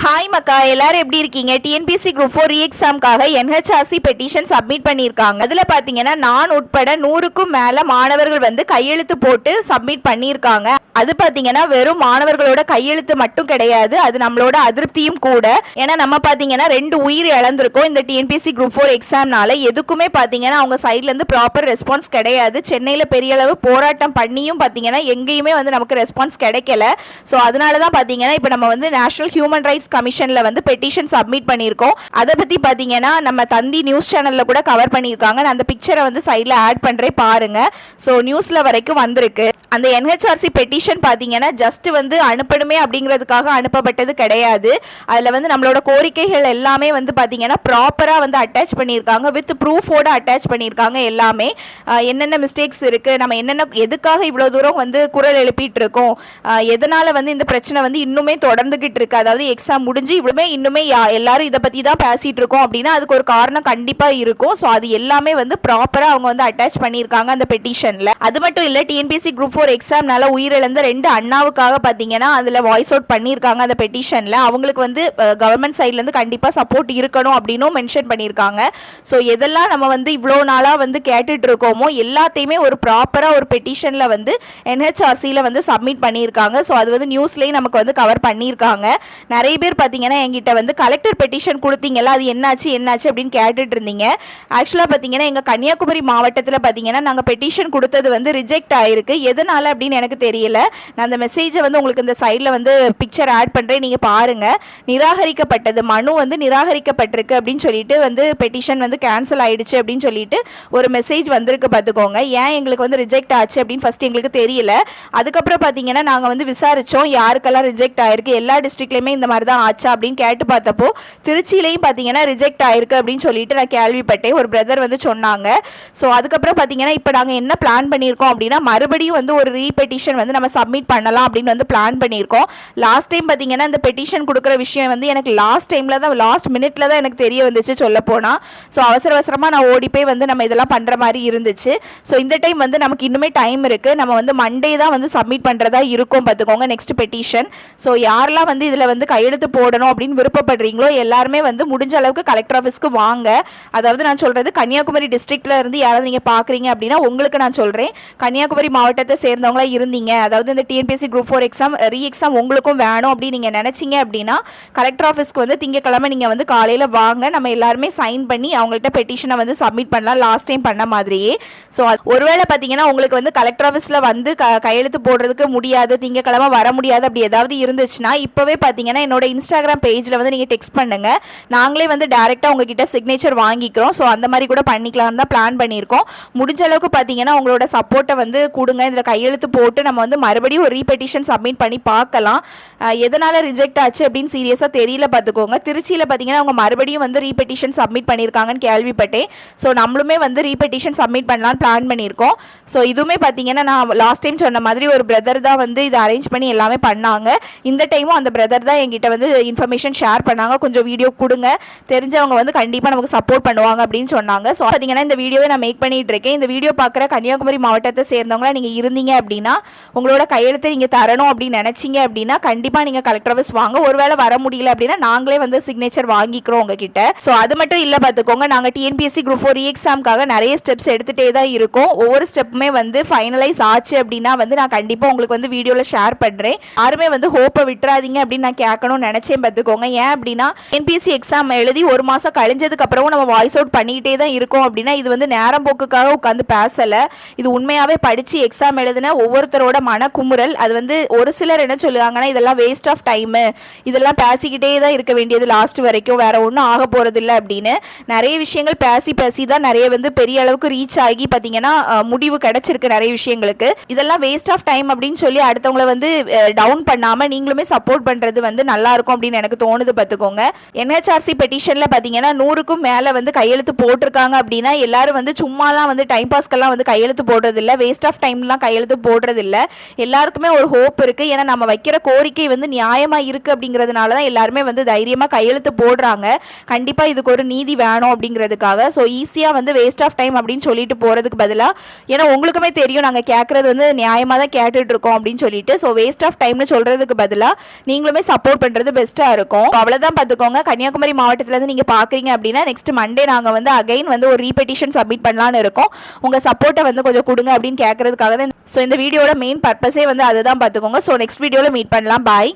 Hi மக்கா, எல்லாரும் எப்படி இருக்கீங்க? டிஎன்பிஎஸ்சி குரூப் 4 எக்ஸாம்காக என்ஹெச்ஆர்சி பெட்டிஷன் சப்மிட் பண்ணியிருக்காங்க. அதில் பார்த்தீங்கன்னா நான் உட்பட 100க்கும் மேலே மாணவர்கள் வந்து கையெழுத்து போட்டு சப்மிட் பண்ணியிருக்காங்க. அது பார்த்தீங்கன்னா வெறும் மாணவர்களோட கையெழுத்து மட்டும் கிடையாது, அது நம்மளோட அதிருப்தியும் கூட. ஏன்னா நம்ம பார்த்தீங்கன்னா 2 உயிர் இழந்திருக்கோம் இந்த டிஎன்பிஎஸ்சி குரூப் 4 எக்ஸாம்னால. எதுக்குமே பார்த்தீங்கன்னா அவங்க சைட்லேருந்து ப்ராப்பர் ரெஸ்பான்ஸ் கிடையாது. சென்னையில் பெரிய அளவு போராட்டம் பண்ணியும் பார்த்தீங்கன்னா எங்கேயுமே வந்து நமக்கு ரெஸ்பான்ஸ் கிடைக்கல. ஸோ அதனால தான் பார்த்தீங்கன்னா இப்போ நம்ம வந்து நேஷனல் ஹியூமன் ரைட்ஸ் கமிஷன்ல வந்து பெட்டிஷன் சப்மிட் பண்ணியிருக்கோம். அதை பத்தி பாத்தீங்கன்னா நம்ம தந்தி நியூஸ் சேனல்ல கூட கவர் பண்ணியிருக்காங்க. நான் அந்த பிக்சரை வந்து சைட்ல ஆட் பண்றேன் பாருங்க. ஸோ நியூஸ்ல வரைக்கும் வந்திருக்கு. அந்த என்ஹெச்ஆர்சி பெட்டிஷன் பாத்தீங்கன்னா ஜஸ்ட் வந்து அனுப்பணுமே அப்படிங்கிறதுக்காக அனுப்பப்பட்டது கிடையாது. அதுல வந்து நம்மளோட கோரிக்கைகள் எல்லாமே வந்து பாத்தீங்கன்னா ப்ராப்பரா வந்து அட்டாச் பண்ணியிருக்காங்க, வித் ப்ரூஃபோட அட்டாச் பண்ணியிருக்காங்க. எல்லாமே என்னென்ன மிஸ்டேக்ஸ் இருக்கு, நம்ம என்னென்ன எதுக்காக இவ்வளவு தூரம் வந்து குரல் எழுப்பிட்டு இருக்கோம், எதனால வந்து இந்த பிரச்சனை வந்து இன்னுமே தொடர்ந்துகிட்டு இருக்கு, அதாவது எக்ஸாம் முடிஞ்சு இவ்வளவுமே இன்னுமே எல்லாரும் இதை பத்தி தான் பேசிட்டு இருக்கோம் அப்படின்னா அதுக்கு ஒரு காரணம் கண்டிப்பா இருக்கும். ஸோ அது எல்லாமே வந்து ப்ராப்பரா அவங்க வந்து அட்டாச் பண்ணியிருக்காங்க அந்த பெட்டிஷன்ல. அது மட்டும் இல்ல, டிஎன்பிஎஸ்சி குரூப் 4 எக்ஸாம்னால உயிரிழந்த 2 அண்ணாவுக்காக பாத்தீங்கன்னா அதுல வாய்ஸ் அவுட் பண்ணியிருக்காங்க அந்த பெட்டிஷன்ல. அவங்களுக்கு வந்து கவர்மெண்ட் சைட்ல இருந்து கண்டிப்பா சப்போர்ட் இருக்கணும் அப்படின்னும் மென்ஷன் பண்ணியிருக்காங்க. ஸோ எதெல்லாம் நம்ம வந்து இவ்வளவு நாளா வந்து கேட்டுட்டு இருக்கோமோ எல்லாத்தையுமே ஒரு ப்ராப்பரா ஒரு பெட்டிஷன்ல வந்து என்ஹெச்ஆர்சியில வந்து சப்மிட் பண்ணியிருக்காங்க. ஸோ அது வந்து நியூஸ்லயும் நமக்கு வந்து கவர் பண்ணியிருக்காங்க. நிறைய பேர் பார்த்தீங்கன்னா எங்கிட்ட வந்து கலெக்டர் பெட்டிஷன் கொடுத்தீங்களா, அது என்னாச்சு அப்படின்னு கேட்டுட்டு இருந்தீங்க. ஆக்சுவலாக பார்த்தீங்கன்னா எங்கள் கன்னியாகுமரி மாவட்டத்தில் பார்த்தீங்கன்னா நாங்கள் பெட்டிஷன் கொடுத்தது வந்து ரிஜெக்ட் ஆயிருக்கு. எதனால அப்படின்னு எனக்கு தெரியல. நான் அந்த மெசேஜை வந்து உங்களுக்கு இந்த சைடில் வந்து பிக்சர் ஆட் பண்ணுறேன், நீங்கள் பாருங்க. நிராகரிக்கப்பட்டது, மனு வந்து நிராகரிக்கப்பட்டிருக்கு அப்படின்னு சொல்லிட்டு வந்து பெட்டிஷன் வந்து கேன்சல் ஆயிடுச்சு அப்படின்னு சொல்லிட்டு ஒரு மெசேஜ் வந்திருக்கு பார்த்துக்கோங்க. ஏன் எங்களுக்கு வந்து ரிஜெக்ட் ஆச்சு அப்படின்னு ஃபர்ஸ்ட் எங்களுக்கு தெரியல. அதுக்கப்புறம் பார்த்தீங்கன்னா நாங்கள் வந்து விசாரித்தோம் யாருக்கெல்லாம் ரிஜெக்ட் ஆயிருக்கு, எல்லா டிஸ்ட்ரிக்ட்லையுமே இந்த மாதிரி தான் ஆச்சா அப்படின்னு கேட்டு பார்த்தப்போ திருச்சியிலையும் பார்த்தீங்கன்னா ரிஜெக்ட் ஆயிருக்கு அப்படின்னு சொல்லிட்டு நான் கேள்விப்பட்டேன். ஒரு பிரதர் வந்து சொன்னாங்க. ஸோ அதுக்கப்புறம் பார்த்தீங்கன்னா இப்போ நாங்கள் என்ன பிளான் பண்ணியிருக்கோம் அப்படின்னா மறுபடியும் வந்து ஒரு ரீபெட்டிஷன் வந்து நம்ம சப்மிட் பண்ணலாம் அப்படின்னு வந்து பிளான் பண்ணியிருக்கோம். லாஸ்ட் டைம் பார்த்தீங்கன்னா இந்த பெட்டிஷன் கொடுக்குற விஷயம் வந்து எனக்கு லாஸ்ட் மினிட்ல தான் எனக்கு தெரிய வந்துச்சு சொல்ல போனால். ஸோ அவசரமாக நான் ஓடி போய் வந்து நம்ம இதெல்லாம் பண்ணுற மாதிரி இருந்துச்சு. ஸோ இந்த டைம் வந்து நமக்கு இன்னுமே டைம் இருக்குது. நம்ம வந்து மண்டே தான் வந்து சப்மிட் பண்ணுறதா இருக்கும் பார்த்துக்கோங்க நெக்ஸ்ட் பெட்டிஷன். ஸோ யாரெல்லாம் வந்து இதில் வந்து கையெழுத்து போடணும் அப்படின்னு விருப்பப்படுறீங்களோ எல்லாருமே வந்து முடிஞ்ச அளவுக்கு கலெக்டர் ஆஃபீஸ்க்கு வாங்க. அதாவது நான் சொல்றது கன்னியாகுமரி டிஸ்ட்ரிக்ட்ல இருந்து யாராவது நீங்க பாக்குறீங்க அப்படின்னா உங்களுக்கு நான் சொல்றேன், கன்னியாகுமரி மாவட்டத்தை சேர்ந்தவங்களா இருந்தீங்க, அதாவது இந்த TNPSC group 4 exam re exam உங்களுக்கும் வேணும் அப்படின்னு நீங்க நினைச்சீங்க அப்படின்னா கலெக்டர் ஆஃபீஸ்க்கு வந்து திங்கக்கிழமை நீங்க வந்து காலையில வாங்க. நம்ம எல்லாருமே சைன் பண்ணி அவங்கள்ட்ட பெட்டிஷனை வந்து சப்மிட் பண்ணலாம் லாஸ்ட் டைம் பண்ண மாதிரியே. ஸோ ஒருவேளை பார்த்தீங்கன்னா உங்களுக்கு வந்து கலெக்டர் ஆஃபீஸில் வந்து கையெழுத்து போடுறதுக்கு முடியாது, திங்கக்கிழமை வர முடியாது அப்படி ஏதாவது இருந்துச்சுன்னா இப்போவே பார்த்தீங்கன்னா என்னோட இன்ஸ்டாகிராம் பேஜில் வந்து நீங்கள் டெக்ஸ்ட் பண்ணுங்க, நாங்களே வந்து டேரெக்டாக உங்ககிட்ட சிக்னேச்சர் வாங்கிக்கிறோம். ஸோ அந்த மாதிரி கூட பண்ணிக்கலாம் தான் பிளான் பண்ணியிருக்கோம். முடிஞ்ச அளவுக்கு பார்த்தீங்கன்னா உங்களோட சப்போர்ட்டை வந்து கொடுங்க. இதில் கையெழுத்து போட்டு நம்ம வந்து மறுபடியும் ஒரு ரீபெட்டிஷன் சப்மிட் பண்ணி பார்க்கலாம். எதனால் ரிஜெக்ட் ஆச்சு அப்படின்னு சீரியஸாக தெரியல பார்த்துக்கோங்க. திருச்சியில் பார்த்தீங்கன்னா அவங்க மறுபடியும் வந்து ரீபெட்டிஷன் சப்மிட் பண்ணியிருக்காங்கன்னு கேள்விப்பட்டேன். ஸோ நம்மளுமே வந்து ரீபெட்டிஷன் சப்மிட் பண்ணலான்னு பிளான் பண்ணியிருக்கோம். ஸோ இதுவுமே பார்த்தீங்கன்னா நான் லாஸ்ட் டைம் சொன்ன மாதிரி ஒரு பிரதர் தான் வந்து இதை அரேஞ்ச் பண்ணி எல்லாமே பண்ணாங்க. இந்த டைமும் அந்த பிரதர் தான் என்கிட்ட வந்து இன்ஃபர்மேஷன் ஷேர் பண்ணாங்க, கொஞ்சம் வீடியோ கொடுங்க, தெரிஞ்சவங்க வந்து கண்டிப்பாக நமக்கு சப்போர்ட் பண்ணுவாங்க அப்படின்னு சொன்னாங்க. ஸோ பார்த்தீங்கன்னா இந்த வீடியோவை நான் மேக் பண்ணிட்டு இருக்கேன். இந்த வீடியோ பார்க்குற கன்னியாகுமரி மாவட்டத்தை சேர்ந்தவங்களா நீங்கள் இருந்தீங்க அப்படின்னா உங்களோட கையெழுத்தை நீங்கள் தரணும் அப்படின்னு நினைச்சீங்க அப்படின்னா கண்டிப்பாக நீங்கள் கலெக்டர் ஆஃபீஸ் வாங்க. ஒருவேளை வர முடியல அப்படின்னா நாங்களே வந்து சிக்னேச்சர் வாங்கிக்கிறோம் உங்ககிட்ட. ஸோ அது மட்டும் இல்லை பார்த்துக்கோங்க, நாங்கள் டிஎன்பிஎஸ்சி குரூப் 4 எக்ஸாம்காக நிறைய ஸ்டெப்ஸ் எடுத்துகிட்டே தான் இருக்கோம். ஒவ்வொரு ஸ்டெப்புமே வந்து ஃபைனலைஸ் ஆச்சு அப்படின்னா வந்து நான் கண்டிப்பாக உங்களுக்கு வந்து வீடியோவில் ஷேர் பண்ணுறேன். யாருமே வந்து ஹோப்பை விட்டுறாதீங்க அப்படின்னு நான் கேட்கணும்னு நினச்சேன் பார்த்துக்கோங்க. ஏன் அப்படின்னா என்பிஎஸ்சி எக்ஸாம் எழுதி ஒரு மாதம் கழிஞ்சதுக்கு அப்புறமும் நம்ம வாய்ஸ் அவுட் பண்ணிக்கிட்டே தான் இருக்கோம் அப்படின்னா இது வந்து நேரம் போக்குக்காக உட்காந்து பேசலை. இது உண்மையாகவே படித்து எக்ஸாம் எழுதின ஒவ்வொருத்தரோட மன குமுறல். அது வந்து ஒரு சிலர் என்ன சொல்லுவாங்கன்னா இதெல்லாம் வேஸ்ட் ஆஃப் டைமு, இதெல்லாம் பேசிக்கிட்டே தான் இருக்க வேண்டியது லாஸ்ட் வரைக்கும், வேற ஒன்றும் ஆக போகிறது இல்லை அப்படின்னு. நிறைய விஷயங்கள் பேசி தான் நிறைய வந்து பெரிய அளவுக்கு ரீச் ஆகி பார்த்தீங்கன்னா முடிவு கிடைச்சிருக்கு நிறைய விஷயங்களுக்கு. இதெல்லாம் வேஸ்ட் ஆஃப் டைம் அப்படின்னு சொல்லி அடுத்தவங்களை வந்து டவுன் பண்ணாமல் நீங்களுமே சப்போர்ட் பண்ணுறது வந்து நல்லா இருக்கும் அப்படின்னு எனக்கு தோணுது பார்த்துக்கோங்க. என்ஹெச்ஆர்சி பெட்டிஷனில் பார்த்தீங்கன்னா 100க்கும் மேலே வந்து கையெழுத்து போட்டிருக்காங்க அப்படின்னா எல்லாரும் வந்து சும்மாலாம் வந்து டைம் பாஸ்க்கெல்லாம் வந்து கையெழுத்து போடுறது இல்லை, வேஸ்ட் ஆஃப் டைம்லாம் கையெழுத்து போடுறது இல்லை. எல்லாருக்குமே ஒரு ஹோப் இருக்குது. ஏன்னா நம்ம வைக்கிற கோரிக்கை வந்து நியாயமாக இருக்குது அப்படிங்கிறதுனால தான் எல்லாருமே வந்து தைரியமாக கையெழுத்து போடுறாங்க. கண்டிப்பாக இதுக்கு ஒரு நீதி வேணும் அப்படிங்கிறதுக்காக. ஸோ ஈஸியாக வந்து வேஸ்ட் ஆஃப் டைம் அப்படின்னு சொல்லிட்டு போகிறதுக்கு பதிலாக, ஏன்னா உங்களுக்குமே தெரியும் நாங்கள் கேட்குறது வந்து நியாயமாக தான் கேட்டுட்டு இருக்கோம் அப்படின்னு சொல்லிட்டு, ஸோ வேஸ்ட் ஆஃப் டைம்னு சொல்கிறதுக்கு பதிலாக நீங்களுமே சப்போர்ட் பண்ணுறது பெஸ்ட்டாக இருக்கும். அவ்வளோதான் பார்த்துக்கோங்க. கன்னியாகுமரி மாவட்டத்திலேருந்து நீங்கள் பார்க்குறீங்க அப்படின்னா நெக்ஸ்ட் மண்டே நாங்கள் வந்து அகைன் வந்து ஒரு ரீபெட்டிஷன் சப்மிட் பண்ணலான்னு இருக்கோம். உங்கள் சப்போர்ட்டை வந்து கொஞ்சம் கொடுங்க அப்படின்னு கேட்கறதுக்காக தான். ஸோ இந்த வீடியோட மெயின் பர்பஸே வந்து அதுதான் பார்த்துக்கோங்க. ஸோ நெக்ஸ்ட் வீடியோவில் மீட் பண்ணலாம். பாய்.